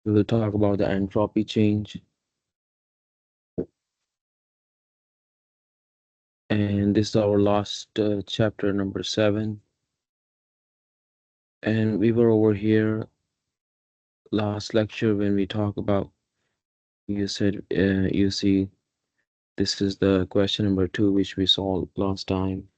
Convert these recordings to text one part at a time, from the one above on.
We will talk about the entropy change, and this is our last chapter, number 7. And we were over here last lecture when we talk about, you said, you see, this is the question number 2, which we solved last time.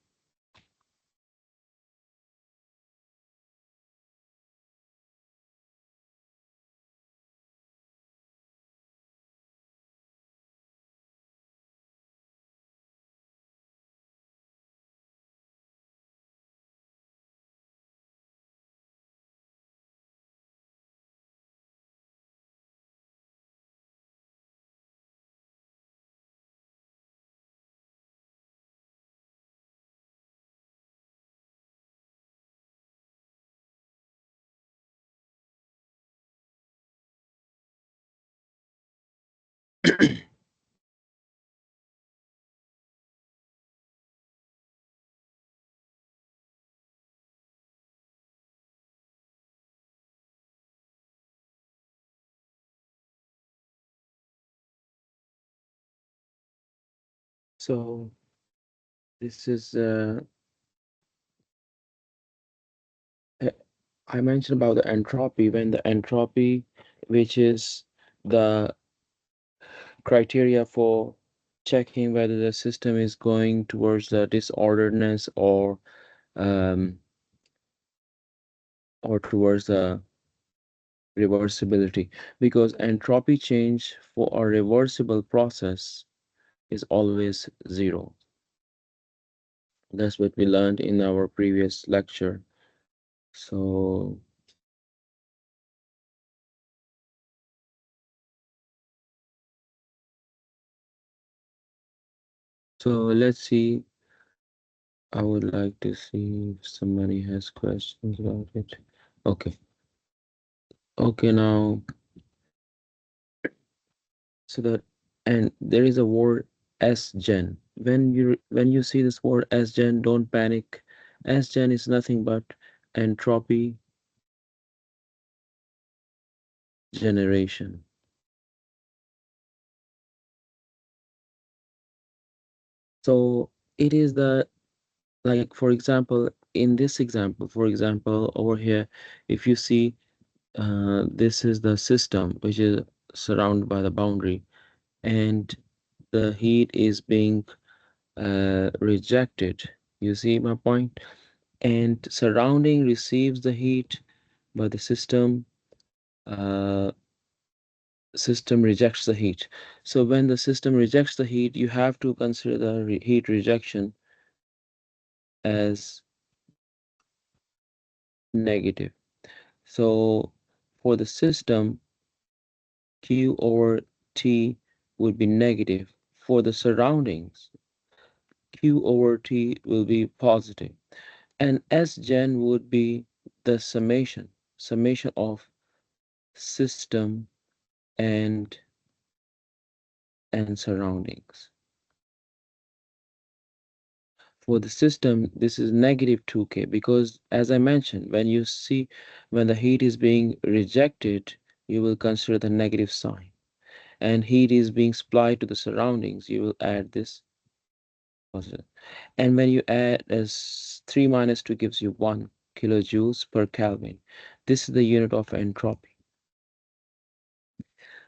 So this is, uh, I mentioned about the entropy, when the entropy, which is the criteria for checking whether the system is going towards the disorderedness um, or towards the reversibility, because entropy change for a reversible process is always 0. That's what we learned in our previous lecture. So let's see. I would like to see if somebody has questions about it. Okay. Okay, now, so that, and there is a word sgen. When you see this word sgen, don't panic. Sgen is nothing but entropy generation. So it is the, like, for example, in this example, for example, over here, if you see, this is the system which is surrounded by the boundary, and the heat is being rejected. You see my point? And surrounding receives the heat, but the uh, system rejects the heat. So when the system rejects the heat, you have to consider the heat rejection as negative. So for the system, Q over T would be negative. For the surroundings, Q over T will be positive. And S gen would be the summation of system and surroundings. For the system, this is negative 2K, because as I mentioned, when the heat is being rejected, you will consider the negative sign. And heat is being supplied to the surroundings, you will add this positive. And when you add, as 3 minus 2 gives you 1 kilojoules per Kelvin. This is the unit of entropy.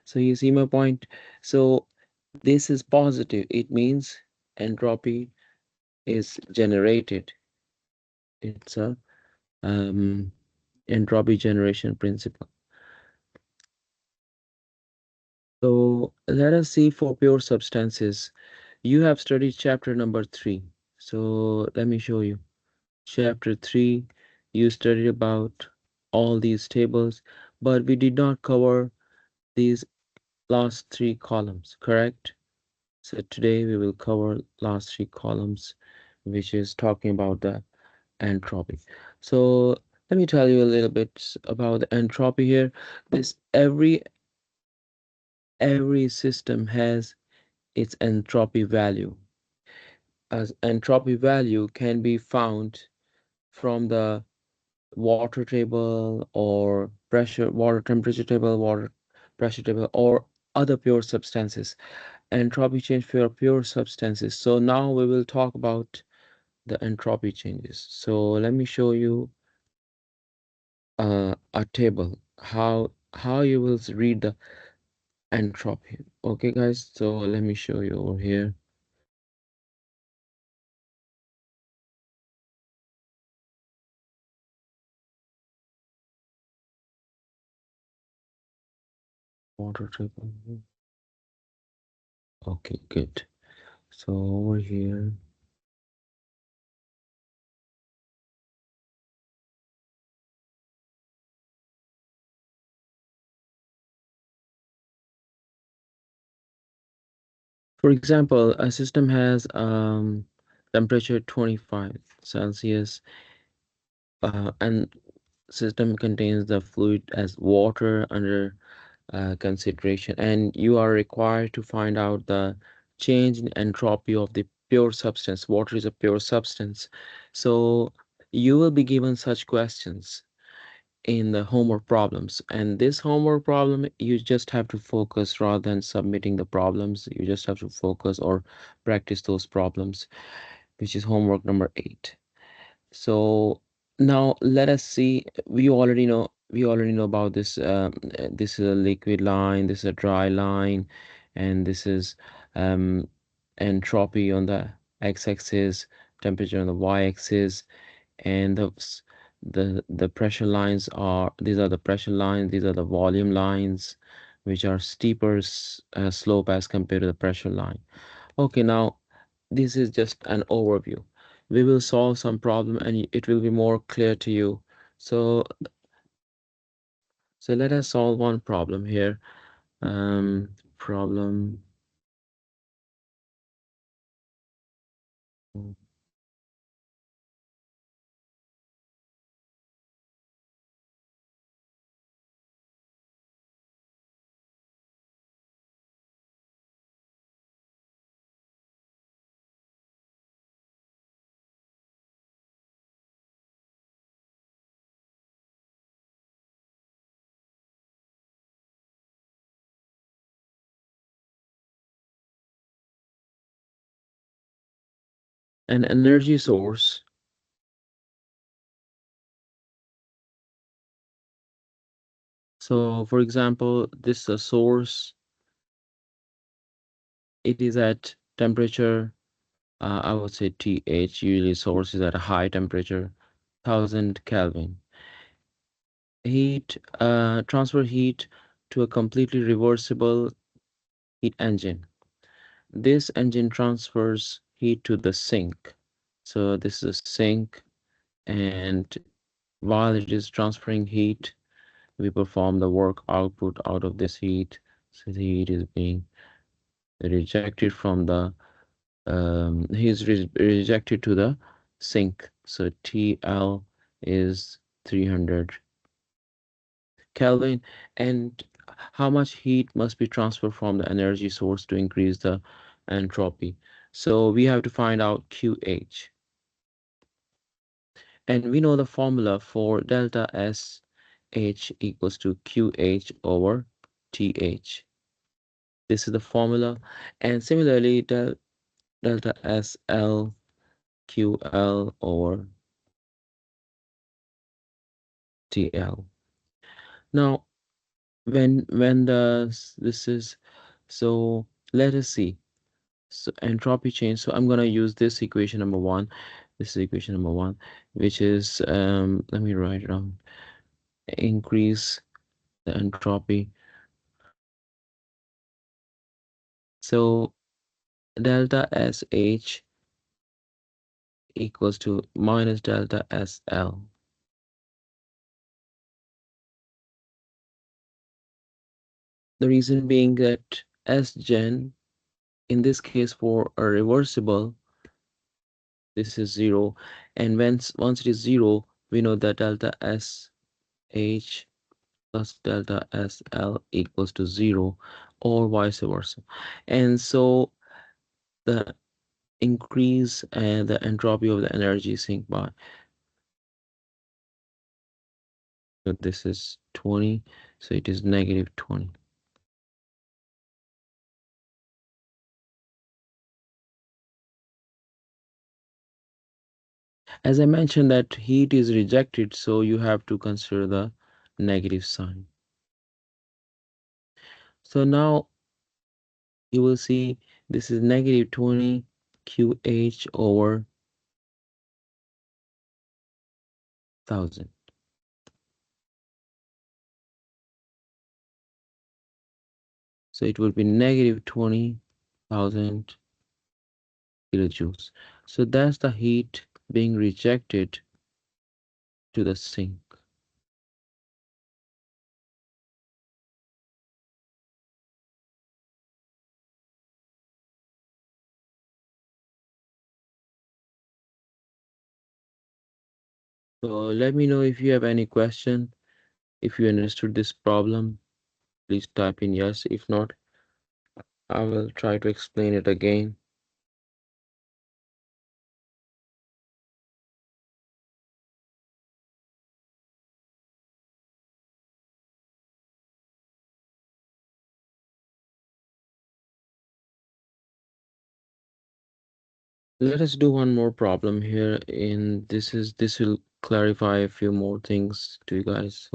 So you see my point? So this is positive. It means entropy is generated. It's a entropy generation principle. So let us see for pure substances. You have studied chapter number 3. So let me show you. Chapter 3, you studied about all these tables, but we did not cover these last 3 columns, correct? So today we will cover last 3 columns, which is talking about the entropy. So let me tell you a little bit about the entropy here. This every system has its entropy value. As entropy value can be found from the water table or water temperature table, water pressure table, or other pure substances. Entropy change for pure substances. So now we will talk about the entropy changes. So let me show you a table how you will read the entropy. Okay, guys. So let me show you over here. Water table. Okay, good. So over here. For example, a system has temperature 25 Celsius, and system contains the fluid as water under consideration, and you are required to find out the change in entropy of the pure substance. Water is a pure substance, so you will be given such questions in the homework problems, and this homework problem you just have to focus rather than submitting the problems. You just have to focus or practice those problems, which is homework number 8. So now let us see. We already know about this. This is a liquid line, this is a dry line, and this is um, entropy on the x-axis, temperature on the y-axis, and the pressure lines are, these are the pressure lines, these are the volume lines, which are steeper slope as compared to the pressure line. Okay, now this is just an overview. We will solve some problem and it will be more clear to you. So let us solve one problem here. Problem. An energy source. So for example, this is a source. It is at temperature, I would say TH, usually source is at a high temperature, 1000 Kelvin. Heat, transfer heat to a completely reversible heat engine. This engine transfers heat to the sink. So this is a sink, and while it is transferring heat, we perform the work output out of this heat. So the heat is being rejected from the rejected to the sink. So TL is 300 Kelvin, and how much heat must be transferred from the energy source to increase the entropy? So we have to find out QH. And we know the formula for delta S H equals to QH over TH. This is the formula. And similarly, delta SL QL over TL. Now, when does this is, so let us see. So entropy change. So I'm gonna use this equation number one. This is equation number one, which is let me write it down. Increase the entropy. So delta SH equals to minus delta SL. The reason being that Sgen, in this case for a reversible, this is 0, and once it is 0, we know that delta SH plus delta SL equals to 0, or vice versa. And so the increase and the entropy of the energy sink by, so this is 20, so it is negative 20. As I mentioned that heat is rejected, so you have to consider the negative sign. So now you will see this is negative 20 QH over 1000. So it will be negative 20,000 kilojoules. So that's the heat being rejected to the sink. So let me know if you have any question. If you understood this problem, please type in yes. If not, I will try to explain it again. Let us do one more problem here, and this will clarify a few more things to you guys.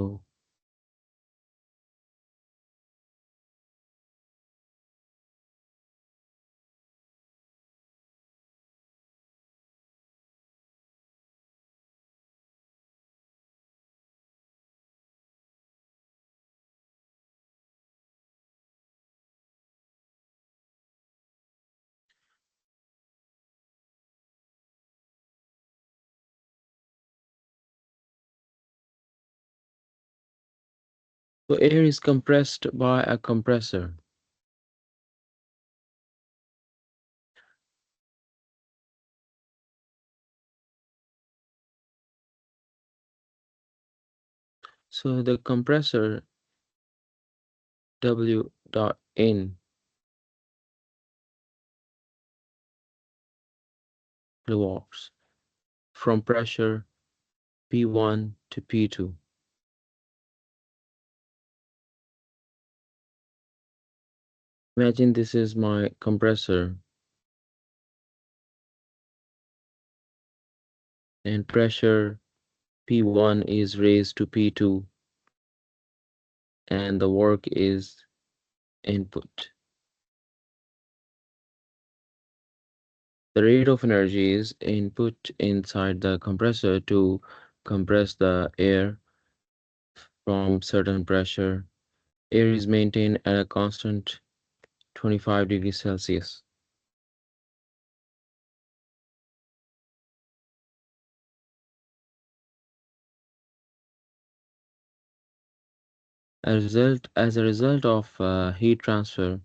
So air is compressed by a compressor. So the compressor W dot in kilowatts from pressure P1 to P2. Imagine this is my compressor and pressure P1 is raised to P2 and the work is input. The rate of energy is input inside the compressor to compress the air from certain pressure. Air is maintained at a constant 25 degrees Celsius. As a result of heat transfer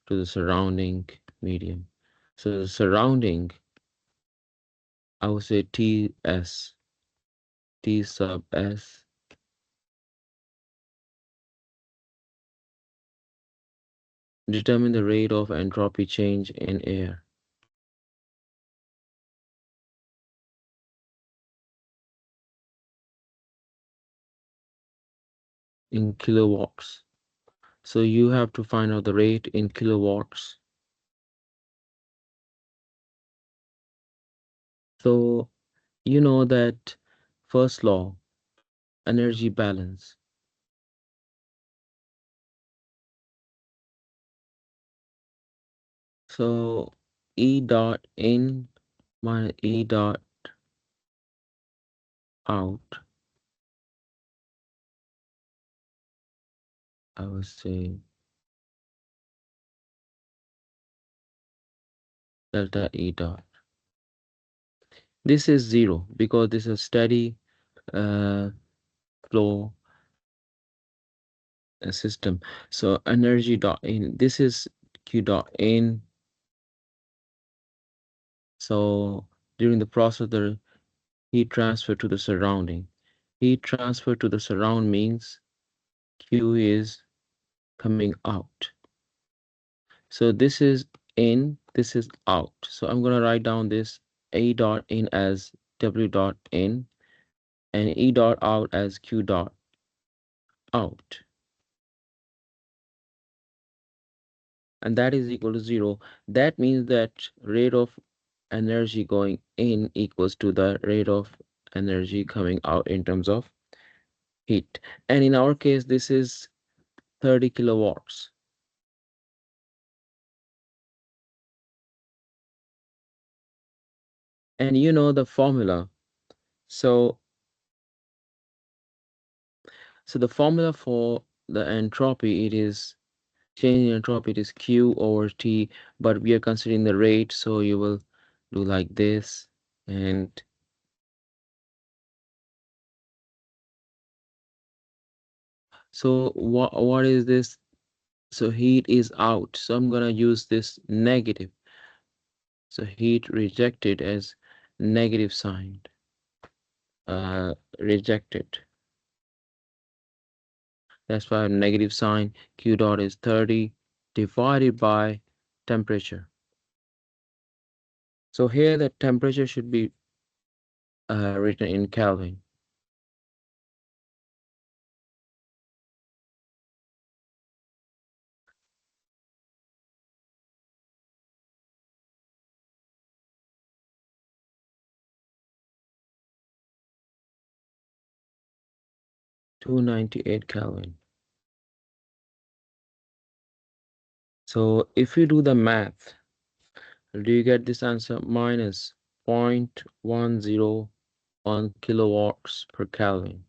to the surrounding medium. So the surrounding, I would say TS, T sub S, determine the rate of entropy change in air. In kilowatts. So you have to find out the rate in kilowatts. So you know that first law, energy balance. So E dot in minus E dot out, I would say delta E dot. This is zero because this is steady uh, flow system. So energy dot in, this is Q dot in. So during the process, the heat transfer to the surrounding. Heat transfer to the surround means Q is coming out. So this is in, this is out. So I'm gonna write down this A dot in as W dot in and E dot out as Q dot out. And that is equal to zero. That means that rate of energy going in equals to the rate of energy coming out in terms of heat. And in our case, this is 30 kilowatts. And you know the formula. So, so the formula for the entropy, it is change in entropy, it is Q over T, but we are considering the rate, so you will do like this. And so what is this? So heat is out. So I'm gonna use this negative. So heat rejected as negative sign. Rejected. That's why negative sign. Q dot is 30 divided by temperature. So here the temperature should be written in Kelvin. 298 Kelvin. So if you do the math, do you get this answer? Minus 0.101 kilowatts per Kelvin.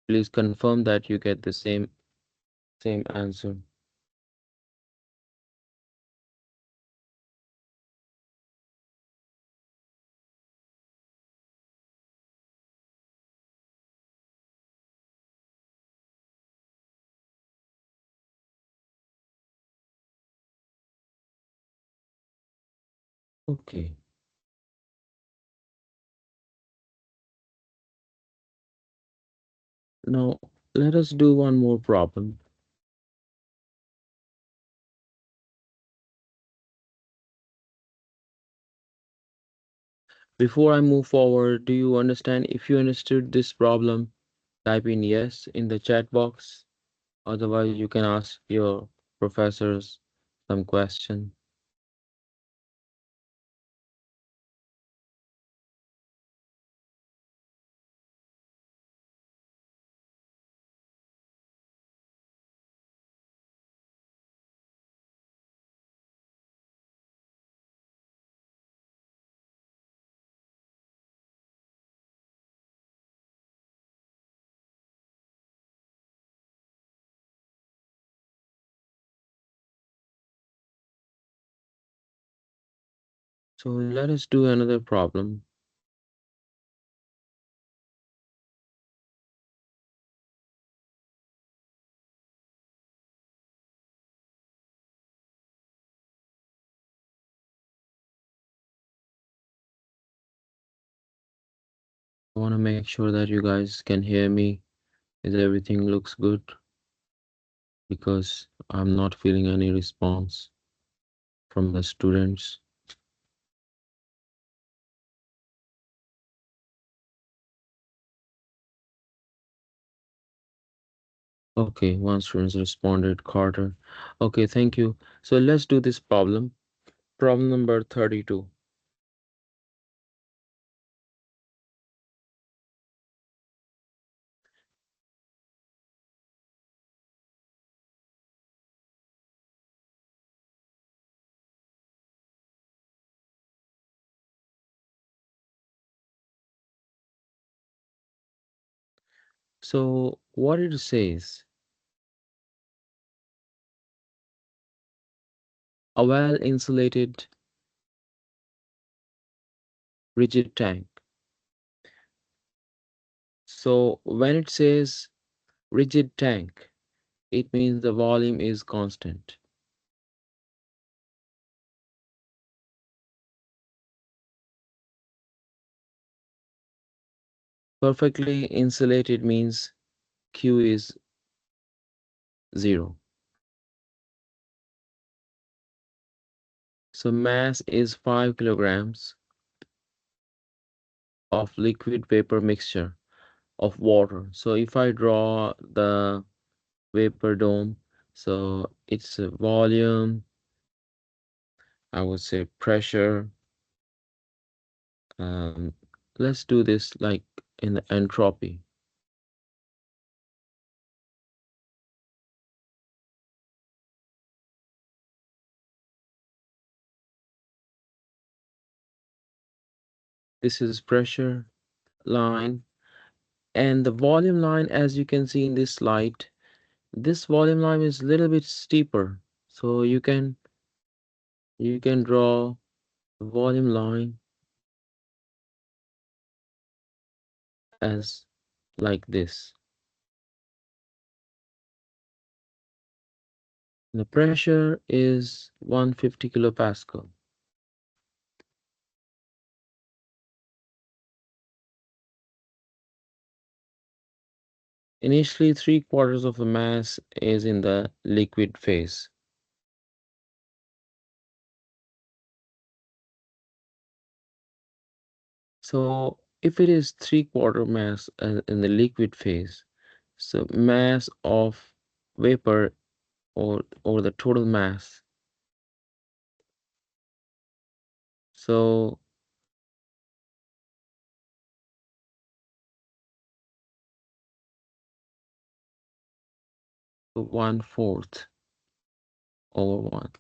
Please confirm that you get the same answer. Okay. Now let us do one more problem. Before I move forward, do you understand? If you understood this problem, type in yes in the chat box. Otherwise, you can ask your professors some question. So let us do another problem. I want to make sure that you guys can hear me. Is everything looks good? Because I'm not feeling any response from the students. Okay, one student responded, Carter. Okay, thank you. So let's do this problem. Problem number 32. So what it says, a well insulated rigid tank. So when it says rigid tank, it means the volume is constant. Perfectly insulated means Q is 0. So mass is 5 kilograms of liquid vapor mixture of water. So if I draw the vapor dome, so its volume I would say pressure. Um, let's do this like in the entropy. This is pressure line, and the volume line, as you can see in this slide, this volume line is a little bit steeper. So you can draw the volume line as like this. The pressure is 150 kilopascal. Initially, 3/4 of the mass is in the liquid phase. So if it is 3/4 mass in the liquid phase, so mass of vapor or the total mass. So 1/4 over 1.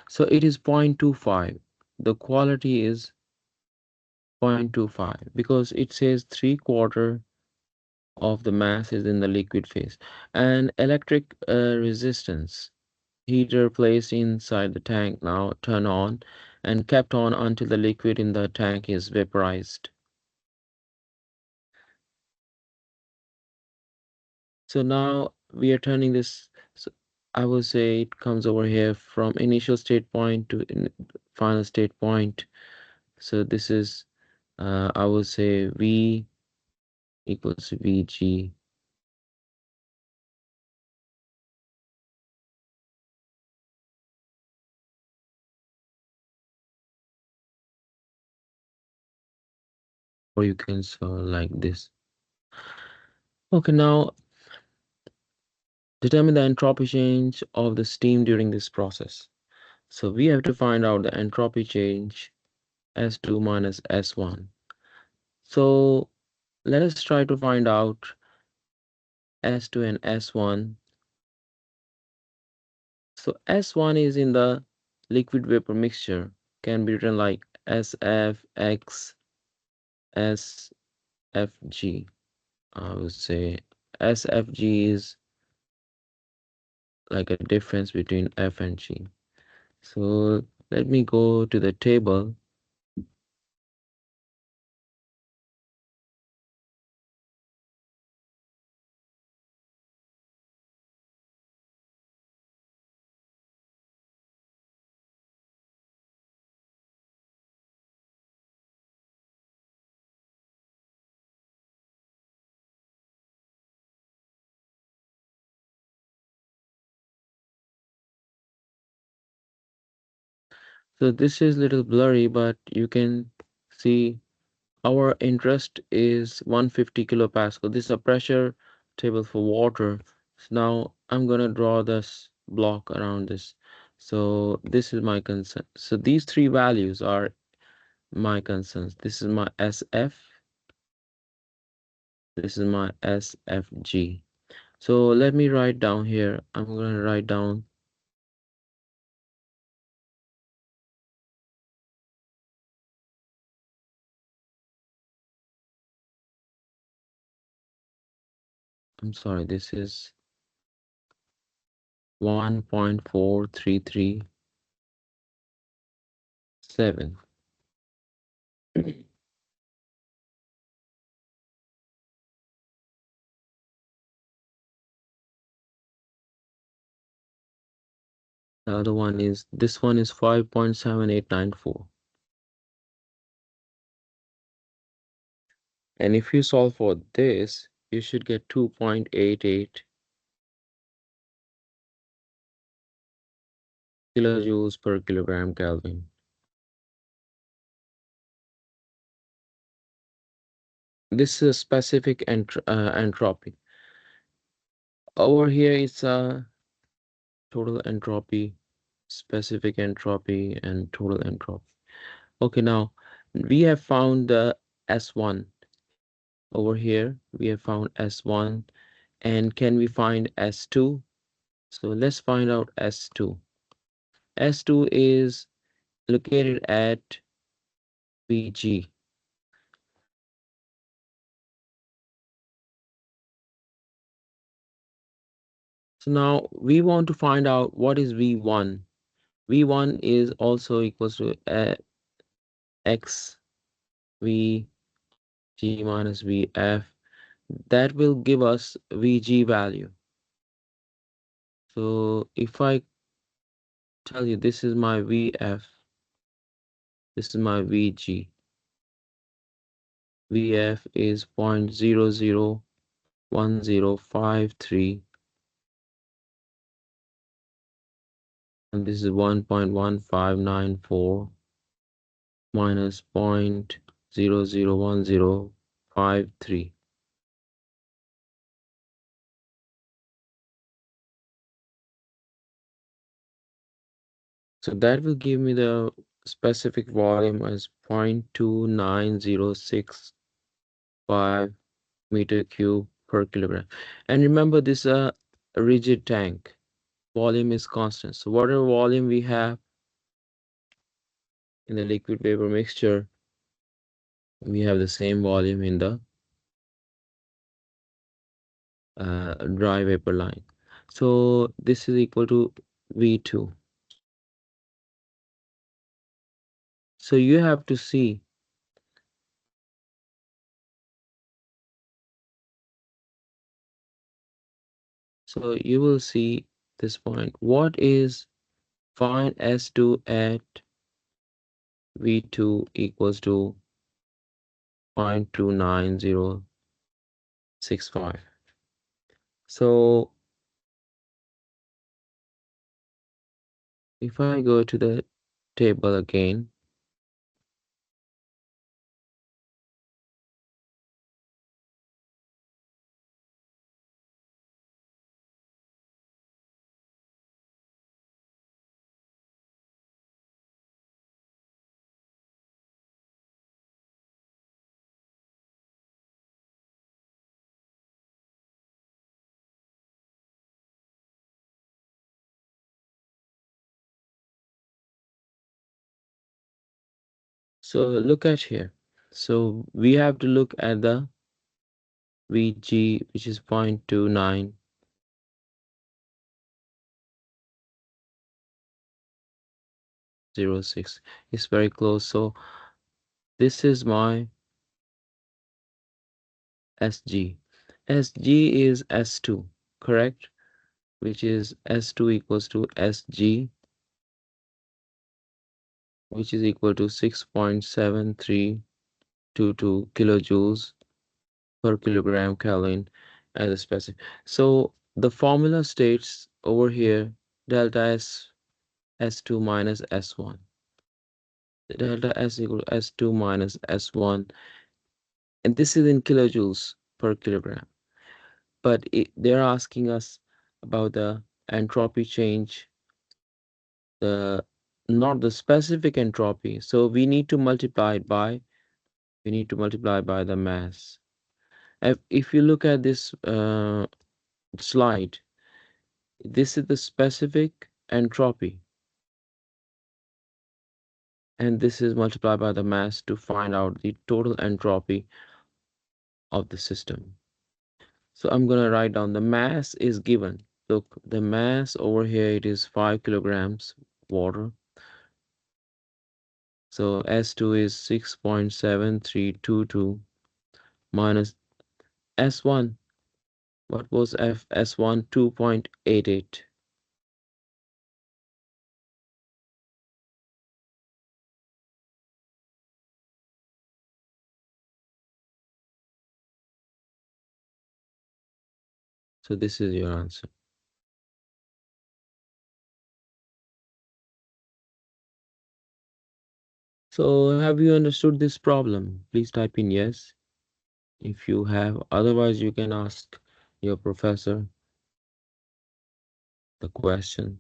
So it is 0.25. The quality is 0.25 because it says 3/4 of the mass is in the liquid phase. And electric resistance heater placed inside the tank now turn on and kept on until the liquid in the tank is vaporized. So now we are turning this, so I would say it comes over here from initial state point to final state point. So this is, I would say V equals to VG. Or you can solve like this. Okay, now determine the entropy change of the steam during this process. So we have to find out the entropy change S2 minus S1. So let us try to find out S2 and S1. So S1 is in the liquid vapor mixture, can be written like SFX SFG. I would say SFG is like a difference between F and G. So let me go to the table. So this is little blurry, but you can see our interest is 150 kilopascal. This is a pressure table for water. So now I'm gonna draw this block around this. So this is my concern. So these three values are my concerns. This is my SF. This is my SFG. So let me write down here. I'm gonna write down. I'm sorry. This is 1.4337. The other one is, this one is 5.7894. And if you solve for this, you should get 2.88 kilojoules per kilogram Kelvin. This is a specific entropy. Over here it's a total entropy. specific entropy and total entropy. Okay, now we have found the S1 over here. We have found S1, and can we find S2? So let's find out S2. S2 is located at Vg. So now we want to find out what is V1. V1 is also equals to x Vg minus Vf. That will give us Vg value. So if I tell you this is my Vf, this is my Vg. Vf is 0.001053, and this is 1.1594 minus 0.001053. So that will give me the specific volume as 0.29065 meter cube per kilogram. And remember, this is a rigid tank. Volume is constant. So whatever volume we have in the liquid vapor mixture, we have the same volume in the dry vapor line. So this is equal to V2. So you have to see. So you will see this point. What is find S2 at V2 equals to 0.29065. So if I go to the table again, so look at here. So we have to look at the Vg, which is 0.2906. It's very close. So this is my Sg. Sg is S2, correct? Which is S2 equals to Sg, which is equal to 6.7322 kilojoules per kilogram Kelvin as a specific. So the formula states over here delta S S2 minus S1. Delta S equal to S2 minus S1, and this is in kilojoules per kilogram. But they're asking us about the entropy change, the not the specific entropy. So we need to multiply by the mass. If you look at this slide, this is the specific entropy, and this is multiplied by the mass to find out the total entropy of the system. So I'm going to write down the mass is given. Look, the mass over here, it is 5 kilograms water. So S2 is 6.7322 minus S1. What was F? S1 2.88. So this is your answer. So have you understood this problem? Please type in yes if you have. Otherwise, you can ask your professor the question.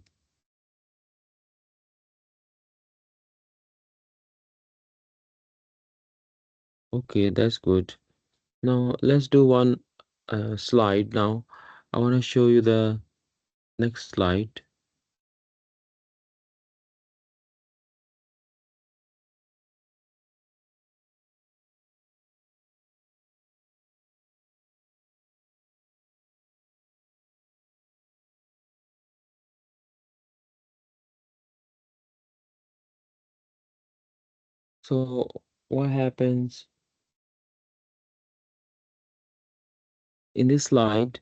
Okay, that's good. Now let's do one slide now. I want to show you the next slide. So what happens in this slide?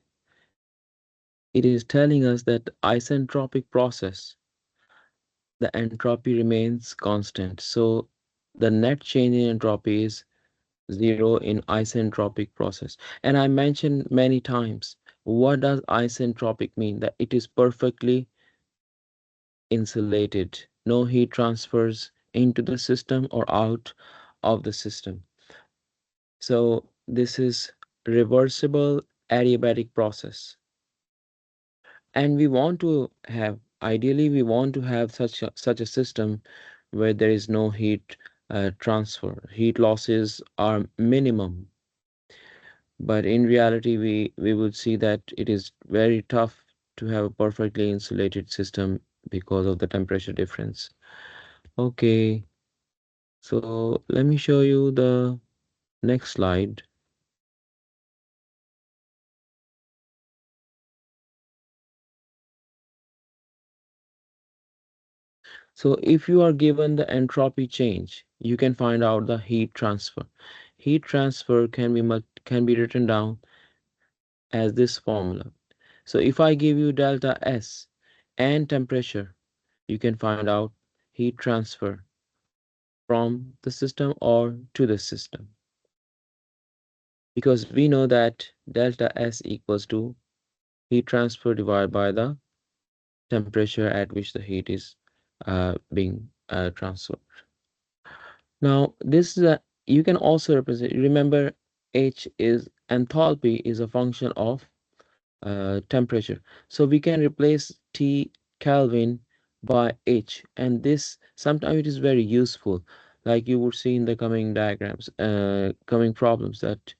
It is telling us that isentropic process, the entropy remains constant. So the net change in entropy is zero in isentropic process. And I mentioned many times, what does isentropic mean? That it is perfectly insulated. No heat transfers into the system or out of the system. So this is reversible adiabatic process. And we want to have, ideally we want to have such a system where there is no heat transfer. Heat losses are minimum. But in reality, we would see that it is very tough to have a perfectly insulated system because of the temperature difference. Okay, so let me show you the next slide. So if you are given the entropy change, you can find out the heat transfer. Heat transfer can be written down as this formula. So if I give you delta S and temperature, you can find out heat transfer from the system or to the system, because we know that delta S equals to heat transfer divided by the temperature at which the heat is being transferred. Now this is a, you can also represent, remember, H is enthalpy is a function of temperature, so we can replace T Kelvin by H, and this sometimes it is very useful, like you would see in the coming diagrams, coming problems, that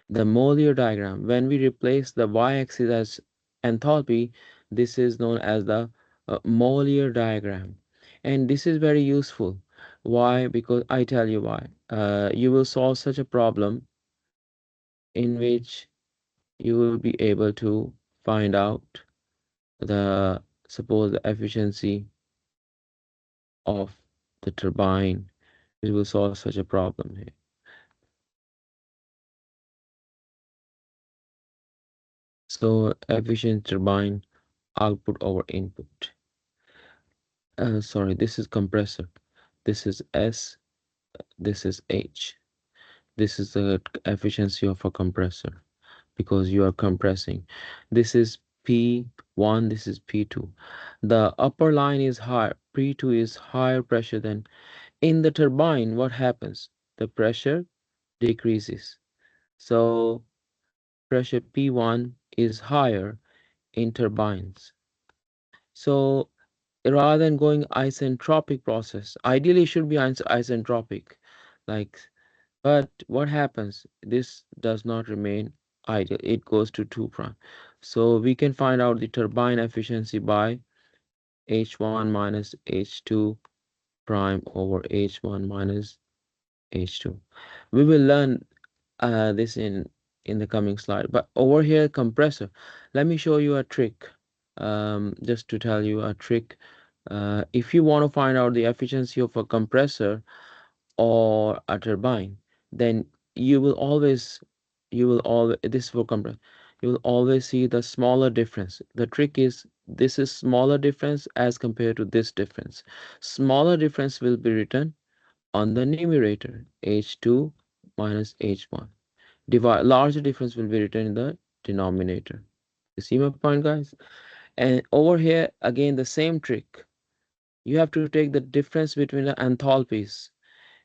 the Mollier diagram, when we replace the y-axis as enthalpy, this is known as the Mollier diagram. And this is very useful. Why? Because I tell you why. You will solve such a problem in which you will be able to find out the, suppose, the efficiency of the turbine. It will solve such a problem here. So efficient turbine output over input. Sorry, this is compressor. This is S, this is H. This is the efficiency of a compressor because you are compressing. This is P1, this is P2. The upper line is higher. P2 is higher pressure than in the turbine. What happens? The pressure decreases. So pressure P1 is higher in turbines. So rather than going isentropic process, ideally it should be isentropic, like, but what happens, this does not remain ideal, it goes to 2 prime. So we can find out the turbine efficiency by H1 minus H2 prime over H1 minus H2. We will learn this in the coming slide, but over here compressor, let me show you a trick, just to tell you a trick. If you want to find out the efficiency of a compressor or a turbine, then you will always, this for compressor, you will always see the smaller difference. The trick is, this is smaller difference as compared to this difference. Smaller difference will be written on the numerator, H2 minus H1. Divide, larger difference will be written in the denominator. You see my point, guys? And over here again the same trick. You have to take the difference between the enthalpies.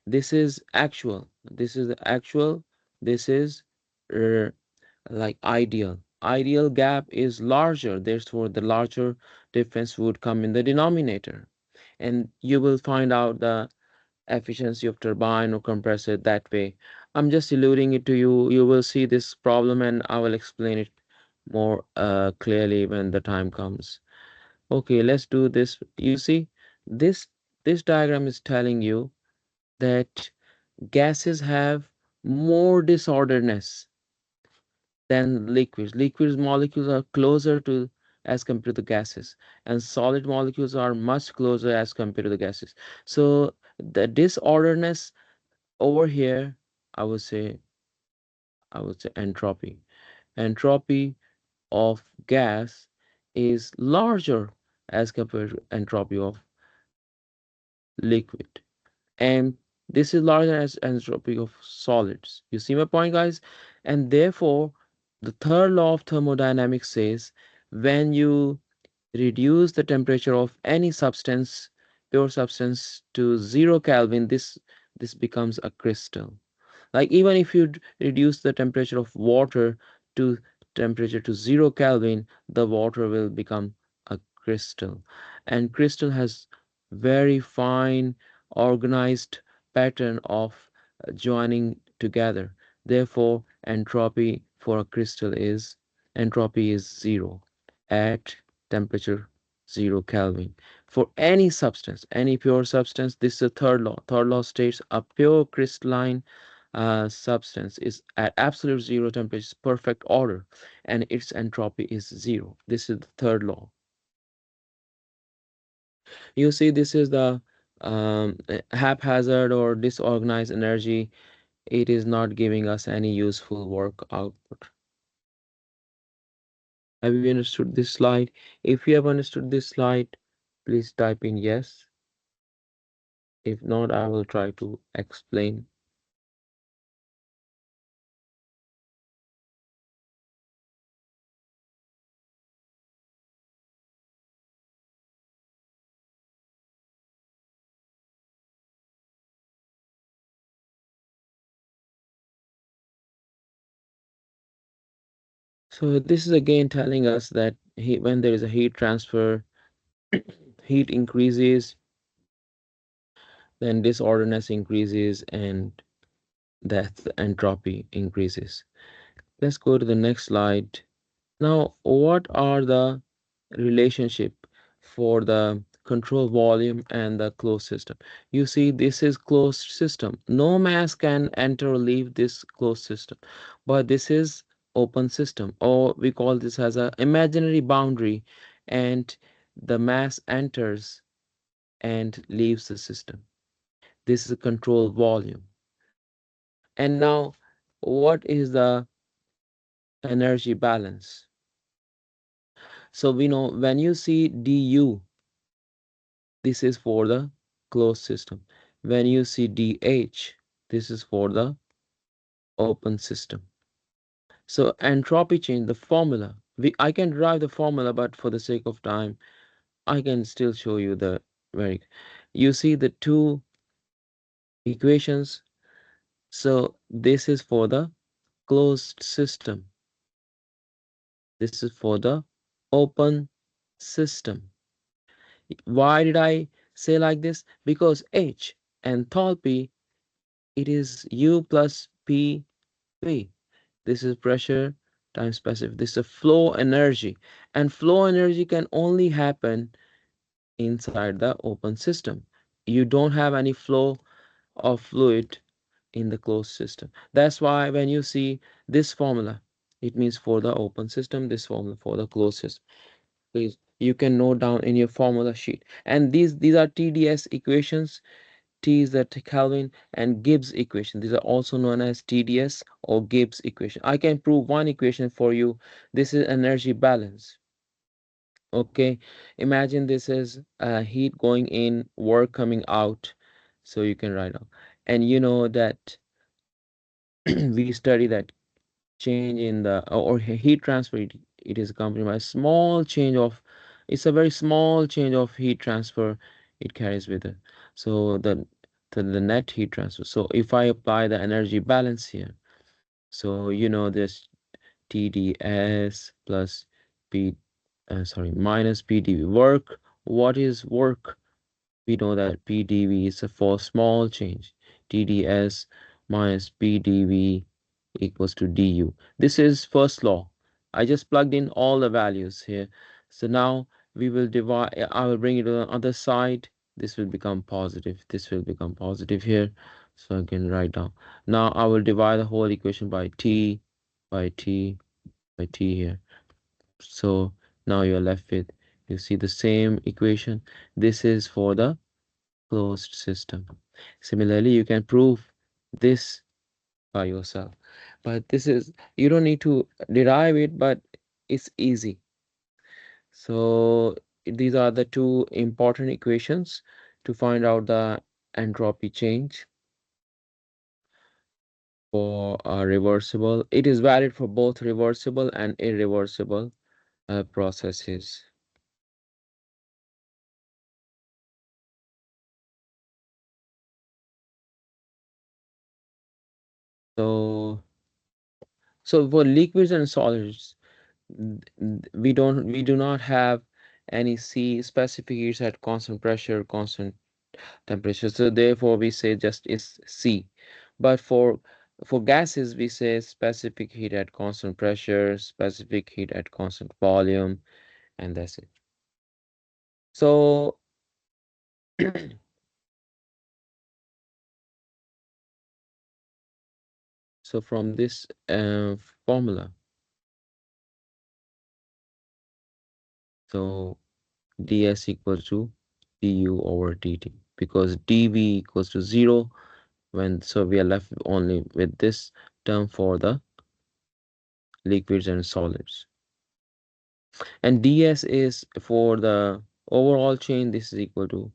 This is actual, this is the actual, this is uh, like ideal. Ideal gap is larger, therefore the larger difference would come in the denominator, and you will find out the efficiency of turbine or compressor that way. I'm just alluding it to you. You will see this problem and I will explain it more clearly when the time comes. Okay, let's do this. You see, this this diagram is telling you that gases have more disorderedness than liquids. Liquids molecules are closer to as compared to the gases, and solid molecules are much closer as compared to the gases. So the disorderedness over here, I would say, entropy. Entropy of gas is larger as compared to entropy of liquid. And this is larger as entropy of solids. You see my point, guys? And therefore, the third law of thermodynamics says when you reduce the temperature of any substance, pure substance, to 0 Kelvin, this becomes a crystal. Like even if you reduce the temperature of water to temperature to 0 Kelvin, the water will become a crystal. And crystal has very fine organized pattern of joining together. Therefore, entropy is zero at temperature 0 Kelvin. For any substance, any pure substance, this is the third law. Third law states a pure crystalline substance is at absolute zero temperature, perfect order, and its entropy is zero. This is the third law. You see, this is the haphazard or disorganized energy. It is not giving us any useful work output. Have you understood this slide? If you have understood this slide, please type in yes. If not, I will try to explain. So this is again telling us that when there is a heat transfer, heat increases, then disorderness increases, and that entropy increases. Let's go to the next slide. Now, what are the relationship for the control volume and the closed system? You see, this is closed system. No mass can enter or leave this closed system, but this is open system, or we call this as a imaginary boundary, and the mass enters and leaves the system. This is a control volume. And now, what is the energy balance? So we know when you see du, this is for the closed system. When you see dH, this is for the open system. So entropy change, the formula. I can derive the formula, but for the sake of time, I can still show you the very. You see the two equations. So this is for the closed system. This is for the open system. Why did I say like this? Because H, enthalpy, it is U plus PV. This is pressure times specific. This is a flow energy. And flow energy can only happen inside the open system. You don't have any flow of fluid in the closed system. That's why when you see this formula, it means for the open system, this formula for the closed system. Please, you can note down in your formula sheet. And these are TDS equations. T is the Kelvin and Gibbs equation. These are also known as TDS or Gibbs equation. I can prove one equation for you. This is energy balance. Okay, imagine this is heat going in, work coming out. So you can write down. And you know that we study that change in the or heat transfer, it is accompanied by small change of, it's a very small change of heat transfer it carries with it. So the net heat transfer. So if I apply the energy balance here, so you know this TDS plus P minus PdV work. What is work? We know that PdV is a for small change. TDS minus pdv equals to du. This is first law. I just plugged in all the values here. So now we will divide, I will bring it to the other side. This will become positive. This will become positive here. So I can write down. Now I will divide the whole equation by t, by t, by t here. So now you're left with, you see the same equation. This is for the closed system. Similarly, you can prove this by yourself. But this is, you don't need to derive it, but it's easy. So these are the two important equations to find out the entropy change for reversible. It is valid for both reversible and irreversible processes. So, so for liquids and solids, we do not have any C specific heats at constant pressure, constant temperature. So therefore we say just is C. But for gases we say specific heat at constant pressure, specific heat at constant volume, and that's it. So so from this formula, so ds equals to du over dt, because dv equals to 0, when so we are left only with this term for the liquids and solids, and ds is for the overall chain. This is equal to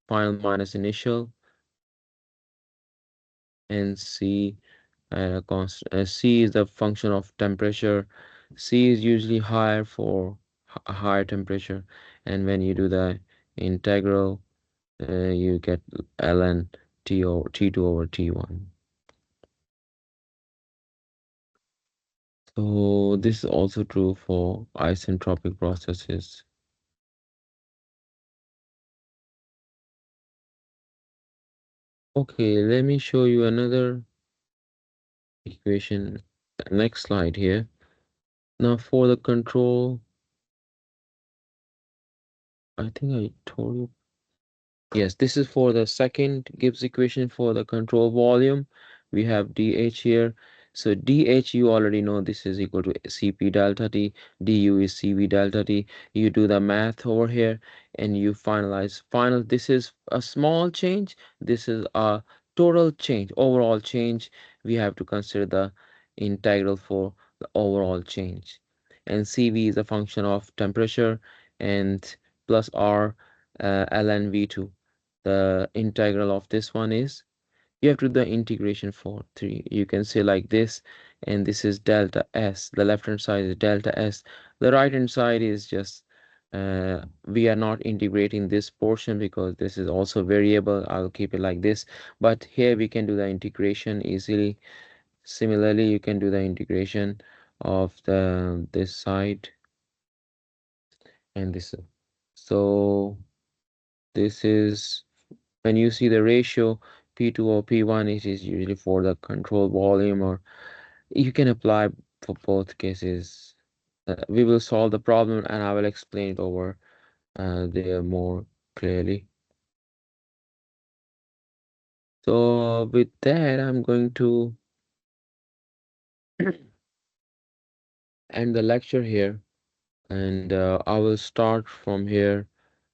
final minus initial, and c constant, c is the function of temperature. C is usually higher for a higher temperature, and when you do the integral, you get ln t over t2 over t1. So this is also true for isentropic processes. Okay, let me show you another equation. Next slide here. Now for the control, I think I told you. Yes, this is for the second Gibbs equation for the control volume. We have dH here. So dH, you already know this is equal to Cp delta T. Du is Cv delta T. You do the math over here and you finalize. This is a small change. This is a total change, overall change. We have to consider the integral for the overall change. And Cv is a function of temperature, and plus R ln V2. The integral of this one is, you have to do the integration for 3. You can say like this, and this is delta S. The left hand side is delta S. The right hand side is just, we are not integrating this portion because this is also variable. I'll keep it like this, but here we can do the integration easily. Similarly, you can do the integration of the this side and this. So this is, when you see the ratio P2 or P1, it is usually for the control volume, or you can apply for both cases. We will solve the problem and I will explain it over there more clearly. So with that, I'm going to end the lecture here, and I will start from here.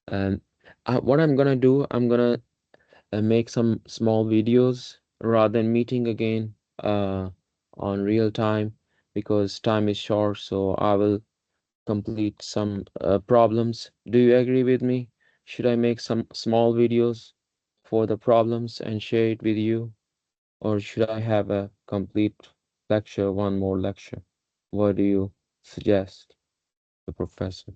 And what I'm gonna do, I'm gonna make some small videos rather than meeting again on real time, because time is short. So I will complete some problems. Do you agree with me? Should I make some small videos for the problems and share it with you, or should I have a complete lecture, one more lecture? What do you suggest, the professor?